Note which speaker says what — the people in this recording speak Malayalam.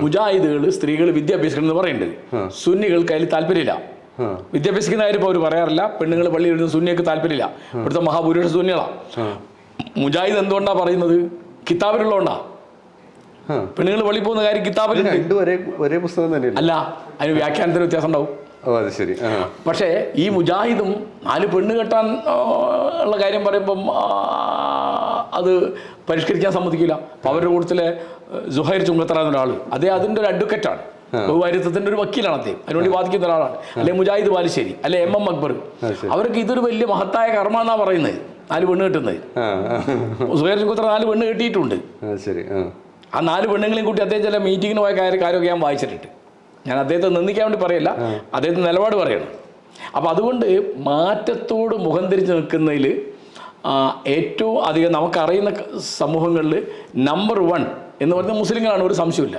Speaker 1: മുജാഹിദുകൾ സ്ത്രീകൾ വിദ്യാഭ്യാസിക്കണം എന്ന് പറയുന്നുണ്ട്. സുന്നികൾക്ക് അതിൽ താല്പര്യമില്ല. വിദ്യാഭ്യാസിക്കുന്ന കാര്യം ഇപ്പോൾ അവർ പറയാറില്ല. പെണ്ണുങ്ങൾ പള്ളിയിൽ വരുന്ന സുന്നിയൊക്കെ താല്പര്യമില്ല. ഇവിടുത്തെ മഹാഭൂരിപക്ഷ സുന്നികളാണ്. മുജാഹിദ് എന്തുകൊണ്ടാണ് പറയുന്നത്? കിതാബിലുള്ളതുകൊണ്ടാണ്. പെണ്ണുങ്ങൾ പള്ളി പോകുന്ന കാര്യം കിതാബിലുണ്ട്.
Speaker 2: ഒരേ പുസ്തകം തന്നെ
Speaker 1: അല്ല, അതിന് വ്യാഖ്യാനത്തിന് വ്യത്യാസം ഉണ്ടാവും.
Speaker 2: ശരി.
Speaker 1: പക്ഷേ ഈ മുജാഹിദും 4 പെണ്ണ് കെട്ടാൻ ഉള്ള കാര്യം പറയുമ്പം അത് പരിഷ്കരിക്കാൻ സമ്മതിക്കില്ല. അപ്പോൾ അവരുടെ കൂട്ടത്തിലെ സുഹൈർ ചുങ്കത്തറ എന്നൊരാൾ, അതിൻ്റെ ഒരു അഡ്വക്കറ്റാണ്, ബഹുഭാര്യത്വത്തിൻ്റെ ഒരു വക്കീലാണ് അദ്ദേഹം, അതിനുവേണ്ടി വാദിക്കുന്ന ഒരാളാണ്. അല്ലെ മുജാഹിദ് ബാലുശ്ശേരി, അല്ലെ MM അക്ബർ, അവർക്ക് ഇതൊരു വലിയ മഹത്തായ കർമ്മ എന്നാണ് പറയുന്നത്, 4 പെണ്ണ് കെട്ടുന്നത്. സുഹൈർ ചുങ്കത്തറ 4 പെണ്ണ് കെട്ടിയിട്ടുണ്ട്. ആ 4 പെണ്ണുങ്ങളെയും കൂട്ടി അദ്ദേഹം ചില മീറ്റിങ്ങിന് പോയ കാര്യമൊക്കെ ഞാൻ വായിച്ചിട്ടുണ്ട്. ഞാൻ അദ്ദേഹത്തെ നിന്ദിക്കാൻ വേണ്ടി പറയില്ല, അദ്ദേഹത്തിന് നിലപാട് പറയണം. അപ്പോൾ അതുകൊണ്ട് മാറ്റത്തോട് മുഖം തിരിച്ച് നിൽക്കുന്നതിൽ ഏറ്റവും അധികം നമുക്കറിയുന്ന സമൂഹങ്ങളിൽ നമ്പർ 1 എന്ന് പറയുന്നത് മുസ്ലിങ്ങളാണ്, ഒരു സംശയമില്ല.